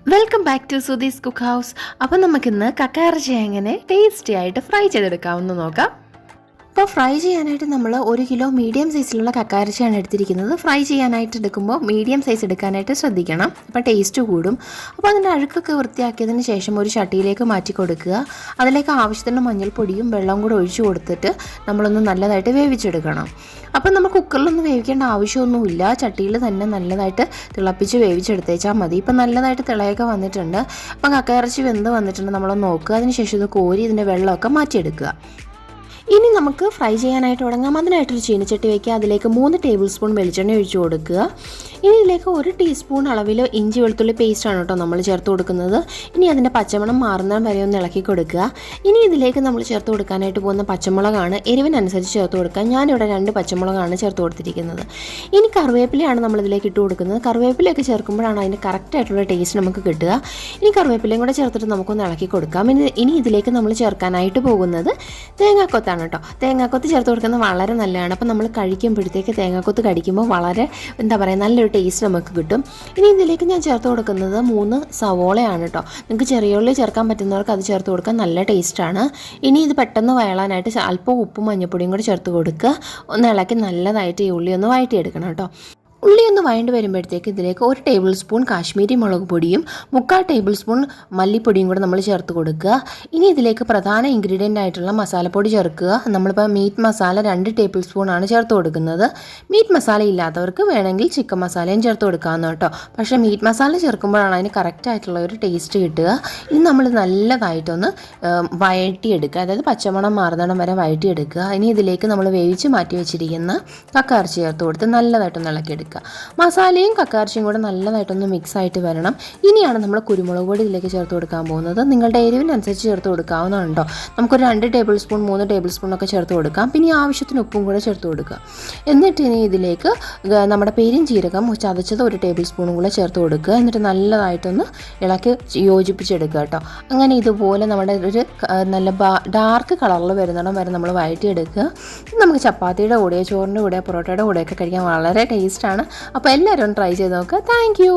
Welcome back to Sudhi's cook house. അപ്പം നമുക്കിന്ന് കക്കയിറച്ചി എങ്ങനെ ടേസ്റ്റി ആയിട്ട് ഫ്രൈ ചെയ്തെടുക്കാമെന്ന് നോക്കാം. അപ്പോൾ ഫ്രൈ ചെയ്യാനായിട്ട് നമ്മൾ 1 കിലോ മീഡിയം സൈസിലുള്ള കക്കയിറച്ചിയാണ് എടുത്തിരിക്കുന്നത്. ഫ്രൈ ചെയ്യാനായിട്ട് എടുക്കുമ്പോൾ മീഡിയം സൈസ് എടുക്കാനായിട്ട് ശ്രദ്ധിക്കണം, അപ്പോൾ ടേസ്റ്റ് കൂടും. അപ്പോൾ അതിൻ്റെ അഴുക്കൊക്കെ വൃത്തിയാക്കിയതിന് ശേഷം ഒരു ചട്ടിയിലേക്ക് മാറ്റി കൊടുക്കുക. അതിലേക്ക് ആവശ്യത്തിന് മഞ്ഞൾപ്പൊടിയും വെള്ളവും കൂടെ ഒഴിച്ചു കൊടുത്തിട്ട് നമ്മളൊന്ന് നല്ലതായിട്ട് വേവിച്ചെടുക്കണം. അപ്പം നമ്മൾ കുക്കറിലൊന്നും വേവിക്കേണ്ട ആവശ്യമൊന്നുമില്ല, ചട്ടിയിൽ തന്നെ നല്ലതായിട്ട് തിളപ്പിച്ച് വേവിച്ചെടുത്തേച്ചാൽ മതി. ഇപ്പം നല്ലതായിട്ട് തിളയൊക്കെ വന്നിട്ടുണ്ട്. അപ്പം കക്കയിറച്ചി വെന്ത് വന്നിട്ടുണ്ട്, നമ്മളൊന്ന് നോക്കുക. അതിനുശേഷം ഇത് കോരി ഇതിൻ്റെ വെള്ളമൊക്കെ മാറ്റിയെടുക്കുക. ഇനി നമുക്ക് ഫ്രൈ ചെയ്യാനായിട്ട് തുടങ്ങാം. അതിനായിട്ടൊരു ചീനച്ചട്ടി വയ്ക്കുക. അതിലേക്ക് 3 ടേബിൾ സ്പൂൺ വെളിച്ചെണ്ണ ഒഴിച്ച് കൊടുക്കുക. ഇനി ഇതിലേക്ക് 1 ടീസ്പൂൺ അളവിൽ ഇഞ്ചി വെളുത്തുള്ളി പേസ്റ്റാണ് കേട്ടോ നമ്മൾ ചേർത്ത് കൊടുക്കുന്നത്. ഇനി അതിൻ്റെ പച്ചമണം മാറുന്ന വരെ ഒന്ന് ഇളക്കി കൊടുക്കുക. ഇനി ഇതിലേക്ക് നമ്മൾ ചേർത്ത് കൊടുക്കാനായിട്ട് പോകുന്ന പച്ചമുളകാണ്. എരിവിനനുസരിച്ച് ചേർത്ത് കൊടുക്കുക. ഞാനിവിടെ 2 പച്ചമുളകാണ് ചേർത്ത് കൊടുത്തിരിക്കുന്നത്. ഇനി കറിവേപ്പിലയാണ് നമ്മളിതിലേക്ക് ഇട്ട് കൊടുക്കുന്നത്. കറിവേപ്പിലയൊക്കെ ചേർക്കുമ്പോഴാണ് അതിൻ്റെ കറക്റ്റായിട്ടുള്ള ടേസ്റ്റ് നമുക്ക് കിട്ടുക. ഇനി കറിവേപ്പിലയും കൂടെ ചേർത്തിട്ട് നമുക്കൊന്ന് ഇളക്കി കൊടുക്കാം. ഇനി ഇതിലേക്ക് നമ്മൾ ചേർക്കാനായിട്ട് പോകുന്നത് തേങ്ങാക്കൊത്താണ് കേട്ടോ. തേങ്ങാക്കൊത്ത് ചേർത്ത് കൊടുക്കുന്നത് വളരെ നല്ലതാണ്. അപ്പോൾ നമ്മൾ കഴിക്കുമ്പോഴത്തേക്ക് തേങ്ങാക്കൊത്ത് കടിക്കുമ്പോൾ വളരെ നല്ലൊരു ടേസ്റ്റ് നമുക്ക് കിട്ടും. ഇനി ഇതിലേക്ക് ഞാൻ ചേർത്ത് കൊടുക്കുന്നത് 3 സവോളയാണ് കേട്ടോ. നിങ്ങൾക്ക് ചെറിയ ഉള്ളി ചേർക്കാൻ പറ്റുന്നവർക്ക് അത് ചേർത്ത് കൊടുക്കാൻ നല്ല ടേസ്റ്റാണ്. ഇനി ഇത് പെട്ടെന്ന് വയളാനായിട്ട് അല്പം ഉപ്പും മഞ്ഞൾപ്പൊടിയും കൂടി ചേർത്ത് കൊടുക്കുക. ഒന്ന് ഇളക്കി നല്ലതായിട്ട് ഈ ഉള്ളി ഒന്ന് വഴറ്റിയെടുക്കണം കേട്ടോ. ഉള്ളി ഒന്ന് വഴണ്ട് വരുമ്പോഴത്തേക്ക് ഇതിലേക്ക് 1 ടേബിൾ സ്പൂൺ കാശ്മീരി മുളക് പൊടിയും 3/4 ടേബിൾ സ്പൂൺ മല്ലിപ്പൊടിയും കൂടെ നമ്മൾ ചേർത്ത് കൊടുക്കുക. ഇനി ഇതിലേക്ക് പ്രധാന ഇൻഗ്രീഡിയൻ്റ് ആയിട്ടുള്ള മസാലപ്പൊടി ചേർക്കുക. നമ്മളിപ്പോൾ മീറ്റ് മസാല 2 ടേബിൾ സ്പൂണാണ് ചേർത്ത് കൊടുക്കുന്നത്. മീറ്റ് മസാല ഇല്ലാത്തവർക്ക് വേണമെങ്കിൽ ചിക്കൻ മസാലയും ചേർത്ത് കൊടുക്കാമെന്ന് കേട്ടോ. പക്ഷേ മീറ്റ് മസാല ചേർക്കുമ്പോഴാണ് അതിന് കറക്റ്റായിട്ടുള്ള ഒരു ടേസ്റ്റ് കിട്ടുക. ഇനി നമ്മൾ നല്ലതായിട്ടൊന്ന് വഴറ്റിയെടുക്കുക, അതായത് പച്ചമണം മാറുന്നിടം വരെ വഴറ്റിയെടുക്കുക. ഇനി ഇതിലേക്ക് നമ്മൾ വേവിച്ച് മാറ്റി വെച്ചിരിക്കുന്ന കക്കയിറച്ചി ചേർത്ത് കൊടുത്ത് നല്ലതായിട്ടൊന്ന് ഇളക്കിയെടുക്കുക. മസാലയും കക്കയിറച്ചിയും കൂടെ നല്ലതായിട്ടൊന്ന് മിക്സ് ആയിട്ട് വരണം. ഇനിയാണ് നമ്മൾ കുരുമുളക് പൊടി ഇതിലേക്ക് ചേർത്ത് കൊടുക്കാൻ പോകുന്നത്. നിങ്ങളുടെ എരിവിനനുസരിച്ച് ചേർത്ത് കൊടുക്കാവുന്നതാണ് കേട്ടോ. നമുക്കൊരു 2 ടേബിൾ സ്പൂൺ 3 ടേബിൾ സ്പൂൺ ഒക്കെ ചേർത്ത് കൊടുക്കാം. പിന്നെ ആവശ്യത്തിന് ഉപ്പും കൂടെ ചേർത്ത് കൊടുക്കുക. എന്നിട്ട് ഇനി ഇതിലേക്ക് നമ്മുടെ പെരുംജീരകം ചതച്ചത് 1 ടേബിൾ സ്പൂണും കൂടെ ചേർത്ത് കൊടുക്കുക. എന്നിട്ട് നല്ലതായിട്ടൊന്ന് ഇളക്കി യോജിപ്പിച്ചെടുക്കുക കേട്ടോ. അങ്ങനെ ഇതുപോലെ നമ്മുടെ ഒരു നല്ല ഡാർക്ക് കളറിൽ വരുന്നിടം വരെ നമ്മൾ വഴറ്റിയെടുക്കുക. നമുക്ക് ചപ്പാത്തിയുടെ കൂടെയോ ചോറിൻ്റെ കൂടെയോ പൊറോട്ടയുടെ കൂടെയൊക്കെ കഴിക്കാൻ വളരെ ടേസ്റ്റാണ്. അപ്പോൾ എല്ലാവരും ട്രൈ ചെയ്ത് നോക്കുക. Thank you.